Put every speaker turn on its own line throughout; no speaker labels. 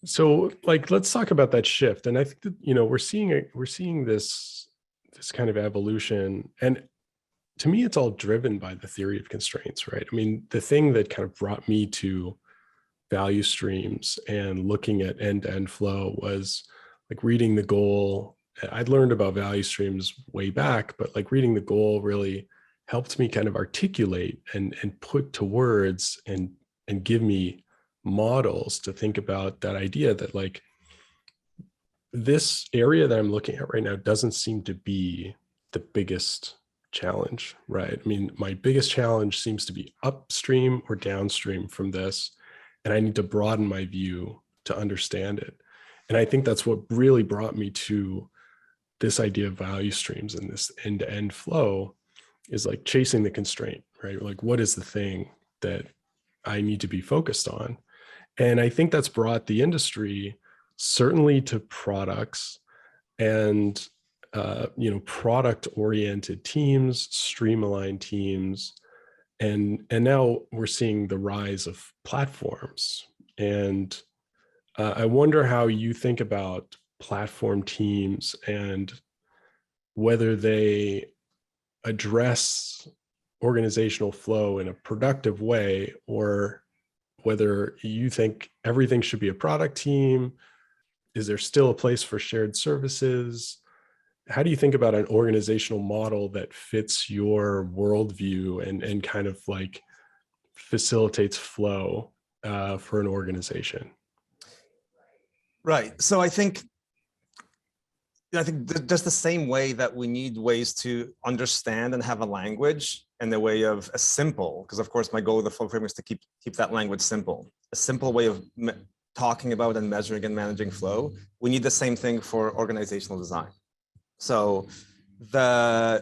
So like, let's talk about that shift. And I think that, we're seeing this kind of evolution. And to me, it's all driven by the theory of constraints, right? I mean, the thing that kind of brought me to value streams and looking at end-to-end flow was like reading the goal. I'd learned about value streams way back, but like reading the goal really helped me kind of articulate and put to words and give me models to think about that idea that like this area that I'm looking at right now doesn't seem to be the biggest challenge, right? I mean, my biggest challenge seems to be upstream or downstream from this, and I need to broaden my view to understand it. And I think that's what really brought me to this idea of value streams and this end-to-end flow is like chasing the constraint, right? Like, what is the thing that I need to be focused on? And I think that's brought the industry certainly to products and product-oriented teams, streamlined teams, and now we're seeing the rise of platforms. And I wonder how you think about platform teams and whether they address organizational flow in a productive way, or whether you think everything should be a product team. Is there still a place for shared services? How do you think about an organizational model that fits your worldview and kind of like facilitates flow for an organization?
Right. So I think just the same way that we need ways to understand and have a language in the way of a simple, because of course my goal with the flow framework is to keep that language simple, a simple way of talking about and measuring and managing flow. We need the same thing for organizational design. So I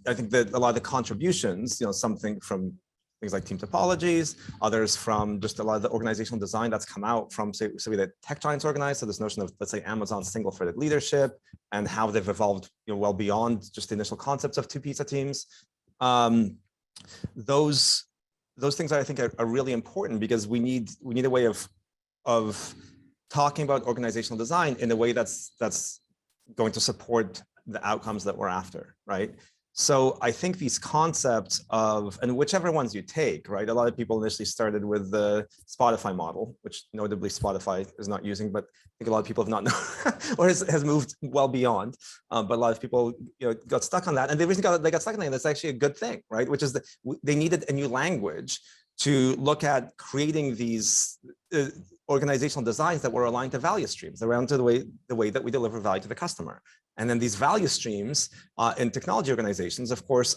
think that a lot of the contributions, something from things like team topologies, others from just a lot of the organizational design that's come out from, say the tech giants organized. So this notion of, let's say, Amazon's single-threaded leadership and how they've evolved, well beyond just the initial concepts of two pizza teams. Those things I think are really important, because we need a way of talking about organizational design in a way that's going to support the outcomes that we're after, right? So I think these concepts of, and whichever ones you take, right? A lot of people initially started with the Spotify model, which notably Spotify is not using, but I think a lot of people have not known or has moved well beyond. But a lot of people got stuck on that, and they got stuck on that. And that's actually a good thing, right? Which is that they needed a new language to look at creating these organizational designs that were aligned to value streams, around to the way that we deliver value to the customer. And then these value streams in technology organizations, of course,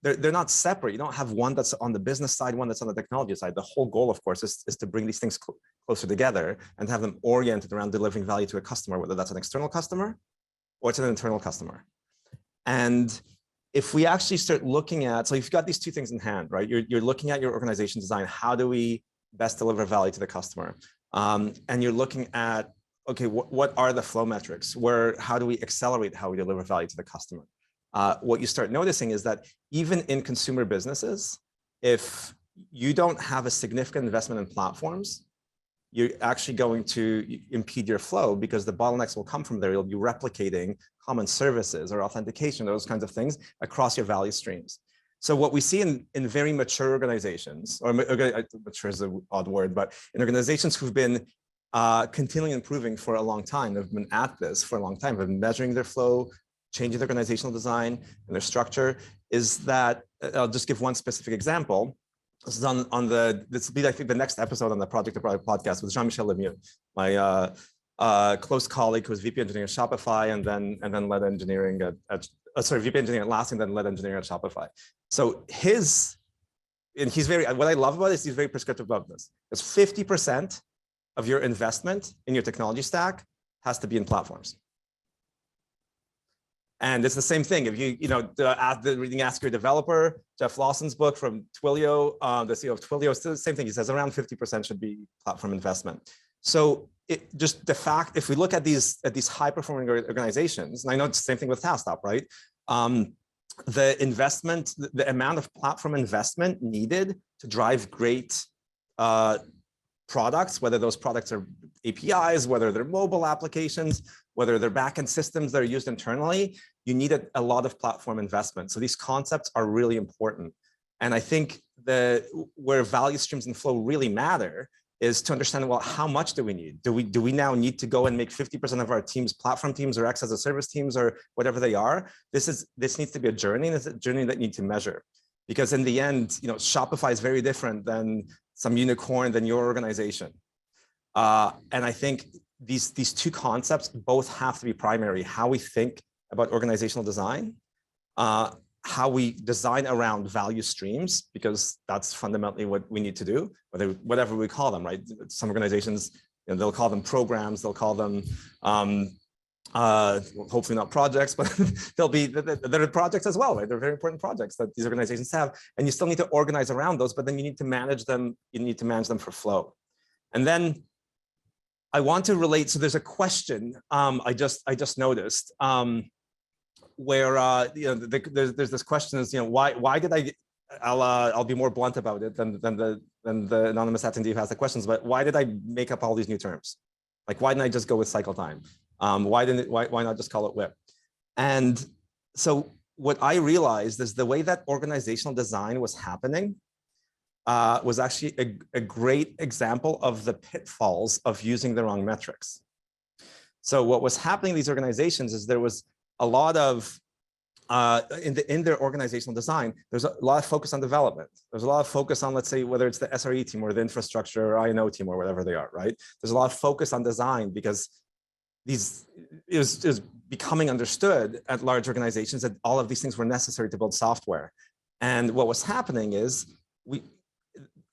they're not separate. You don't have one that's on the business side, one that's on the technology side. The whole goal, of course, is to bring these things closer together and have them oriented around delivering value to a customer, whether that's an external customer or it's an internal customer. And if we actually start looking at, so you've got these two things in hand, right? You're looking at your organization design. How do we best deliver value to the customer? And you're looking at, okay, what are the flow metrics? How do we accelerate how we deliver value to the customer? What you start noticing is that even in consumer businesses, if you don't have a significant investment in platforms, you're actually going to impede your flow, because the bottlenecks will come from there. You'll be replicating common services or authentication, those kinds of things across your value streams. So what we see in very mature organizations, or mature is an odd word, but in organizations who've been continually improving for a long time, they've been at this for a long time, they've been measuring their flow, changing their organizational design and their structure, is that, I'll just give one specific example. This is this will be, I think, the next episode on the Project to Product podcast with Jean-Michel Lemieux, my close colleague who was VP engineering at Shopify and then led engineering at VP engineering at Atlassian, then led engineering at Shopify. So he's what I love about it is he's very prescriptive about this. It's 50% of your investment in your technology stack has to be in platforms. And it's the same thing. If reading Ask Your Developer, Jeff Lawson's book from Twilio, the CEO of Twilio, it's the same thing. He says around 50% should be platform investment. So just the fact, if we look at these high performing organizations, and I know it's the same thing with TaskTop, right? The investment, the amount of platform investment needed to drive great products, whether those products are APIs, whether they're mobile applications, whether they're backend systems that are used internally, you need a lot of platform investment. So these concepts are really important. And I think where value streams and flow really matter is to understand, well, how much do we need? Do we now need to go and make 50% of our teams platform teams or X as a service teams or whatever they are? This needs to be a journey, and it's a journey that you need to measure. Because in the end, Shopify is very different than some unicorn than your organization. And I think these two concepts both have to be primary: how we think about organizational design, how we design around value streams, because that's fundamentally what we need to do, whatever we call them, right? Some organizations, they'll call them programs, they'll call them, hopefully not projects, but they're projects as well, right? They're very important projects that these organizations have, and you still need to organize around those, but then you need to manage them. You need to manage them for flow. And then I want to relate. So there's a question I just noticed. Where there's this question is why did I'll be more blunt about it than the anonymous attendee who has the questions, but why did I make up all these new terms? Like, why didn't I just go with cycle time? Why not just call it WIP? And so what I realized is the way that organizational design was happening was actually a great example of the pitfalls of using the wrong metrics. So what was happening in these organizations is there was a lot of, in their organizational design, there's a lot of focus on development. There's a lot of focus on, let's say, whether it's the SRE team or the infrastructure or I&O team or whatever they are, right? There's a lot of focus on design because it was becoming understood at large organizations that all of these things were necessary to build software. And what was happening is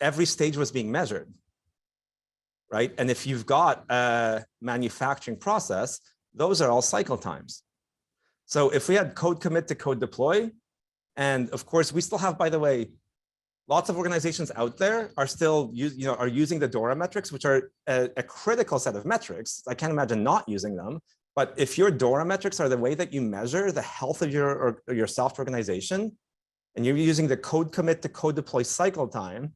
every stage was being measured, right? And if you've got a manufacturing process, those are all cycle times. So if we had code commit to code deploy, and of course we still have, by the way, lots of organizations out there are still using the DORA metrics, which are a critical set of metrics. I can't imagine not using them. But if your DORA metrics are the way that you measure the health of your software organization, and you're using the code commit to code deploy cycle time,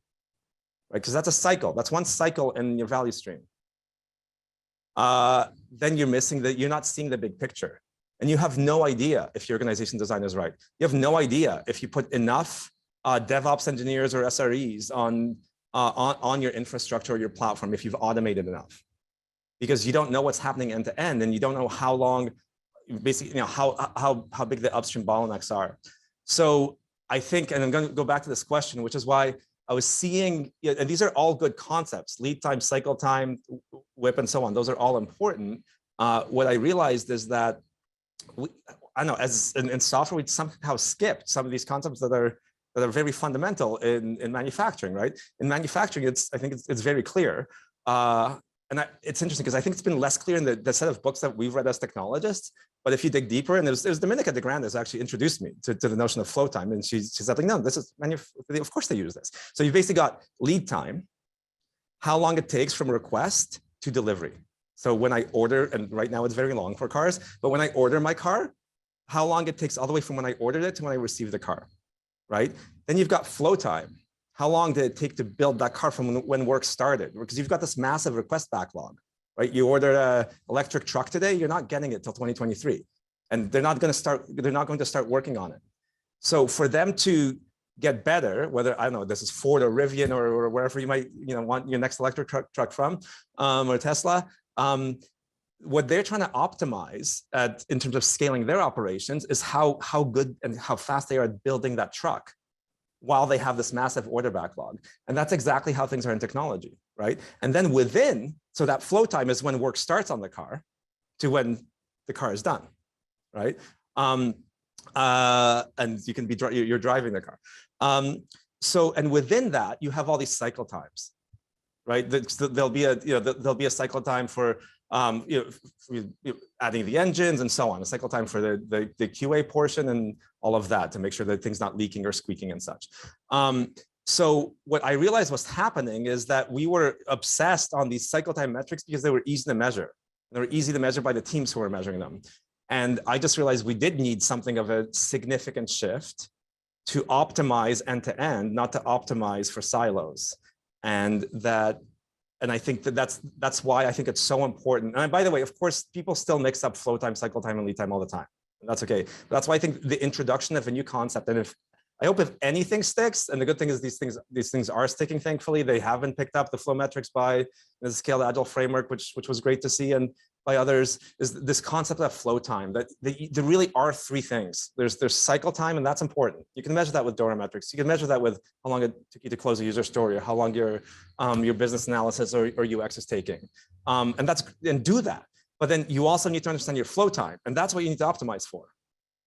right? Because that's a cycle. That's one cycle in your value stream. Then you're not seeing the big picture. And you have no idea if your organization design is right. You have no idea if you put enough DevOps engineers or SREs on your infrastructure or your platform, if you've automated enough. Because you don't know what's happening end to end, and you don't know how long, basically, how big the upstream bottlenecks are. So I think, and I'm going to go back to this question, which is why I was seeing, and these are all good concepts: lead time, cycle time, WIP, and so on. Those are all important. What I realized is that I know, as in software, we somehow skipped some of these concepts that are very fundamental in manufacturing, right? In manufacturing, I think it's very clear. And it's interesting because I think it's been less clear in the set of books that we've read as technologists. But if you dig deeper, and there's Dominica de Grandes who actually introduced me to the notion of flow time, and she said, like, no, this is of course they use this. So you basically got lead time, how long it takes from request to delivery. So when I order, and right now it's very long for cars, but when I order my car, how long it takes all the way from when I ordered it to when I receive the car, right? Then you've got flow time. How long did it take to build that car from when work started? Because you've got this massive request backlog, right? You ordered an electric truck today, you're not getting it till 2023. And they're not going to start working on it. So for them to get better, whether, I don't know, this is Ford or Rivian or wherever you might want your next electric truck from, or Tesla, what they're trying to optimize in terms of scaling their operations is how good and how fast they are at building that truck while they have this massive order backlog. And that's exactly how things are in technology, right? And then so that flow time is when work starts on the car to when the car is done, right? And you can you're driving the car. And within that, you have all these cycle times, right? There'll be a cycle time for adding the engines and so on, a cycle time for the QA portion and all of that to make sure that things not leaking or squeaking and such. So what I realized was happening is that we were obsessed on these cycle time metrics because they were easy to measure. They were easy to measure by the teams who were measuring them. And I just realized we did need something of a significant shift to optimize end to end, not to optimize for silos. And that And I think that's why I think it's so important. And by the way, of course, people still mix up flow time, cycle time, and lead time all the time. And that's okay. But that's why I think the introduction of a new concept, and I hope if anything sticks, and the good thing is these things are sticking, thankfully. They have been picked up, the flow metrics by the Scaled Agile framework, which was great to see, and by others, is this concept of flow time, that there really are three things. There's cycle time, and that's important. You can measure that with Dora metrics. You can measure that with how long it took you to close a user story, or how long your business analysis or UX is taking. And do that. But then you also need to understand your flow time, and that's what you need to optimize for.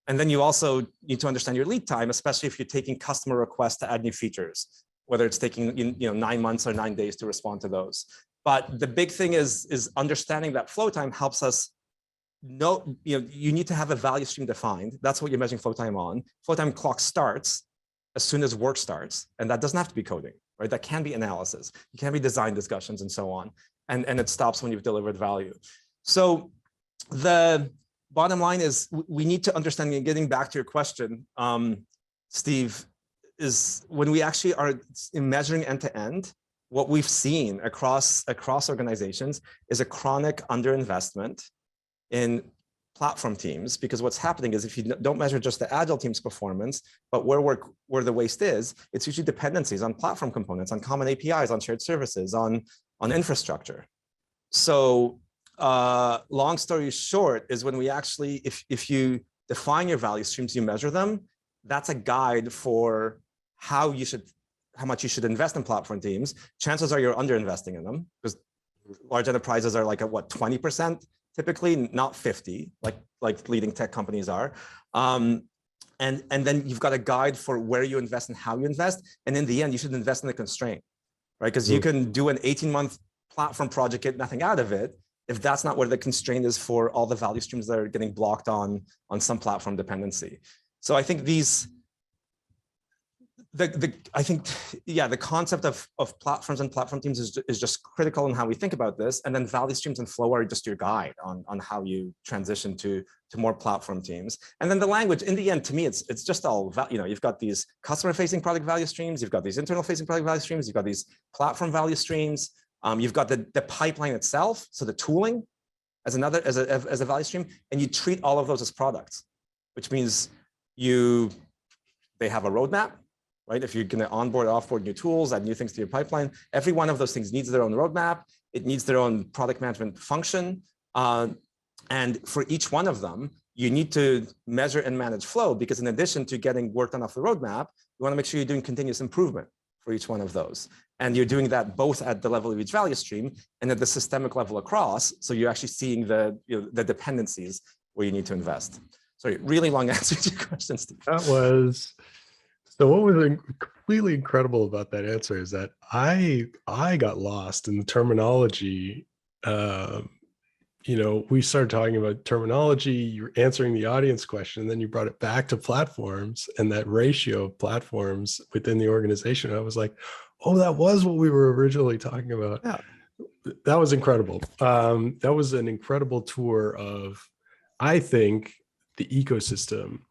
And then you also need to understand your lead time, especially if you're taking customer requests to add new features, whether it's taking 9 months or 9 days to respond to those. But the big thing is understanding that flow time helps us know, you need to have a value stream defined. That's what you're measuring flow time on. Flow time clock starts as soon as work starts. And that doesn't have to be coding, right? That can be analysis. It can be design discussions and so on. And it stops when you've delivered value. So the bottom line is we need to understand, and getting back to your question, Steve, is when we actually are measuring end to end, what we've seen across organizations is a chronic underinvestment in platform teams, because what's happening is if you don't measure just the agile team's performance, but where the waste is, it's usually dependencies on platform components, on common APIs, on shared services, on infrastructure. So long story short is when we actually, if you define your value streams, you measure them, that's a guide for how much you should invest in platform teams. Chances are you're underinvesting in them, because large enterprises are like at what, 20% typically, not 50, like leading tech companies are. And then you've got a guide for where you invest and how you invest. And in the end, you should invest in the constraint, right? Because you can do an 18-month platform project, get nothing out of it, if that's not where the constraint is for all the value streams that are getting blocked on some platform dependency. So I think the concept of platforms and platform teams is just critical in how we think about this. And then value streams and flow are just your guide on how you transition to more platform teams. And then the language, in the end, to me, it's just all, you've got these customer-facing product value streams, you've got these internal-facing product value streams, you've got these platform value streams, you've got the pipeline itself, so the tooling as a value stream, and you treat all of those as products, which means they have a roadmap, right? If you're going to onboard, offboard new tools, add new things to your pipeline, every one of those things needs their own roadmap. It needs their own product management function. And for each one of them, you need to measure and manage flow, because in addition to getting work done off the roadmap, you want to make sure you're doing continuous improvement for each one of those. And you're doing that both at the level of each value stream and at the systemic level across. So you're actually seeing the dependencies where you need to invest. Sorry, really long answer to your question, Steve.
So what was completely incredible about that answer is that I got lost in the terminology. We started talking about terminology, you're answering the audience question, and then you brought it back to platforms and that ratio of platforms within the organization. I was like, oh, that was what we were originally talking about.
Yeah.
That was incredible. That was an incredible tour of, I think, the ecosystem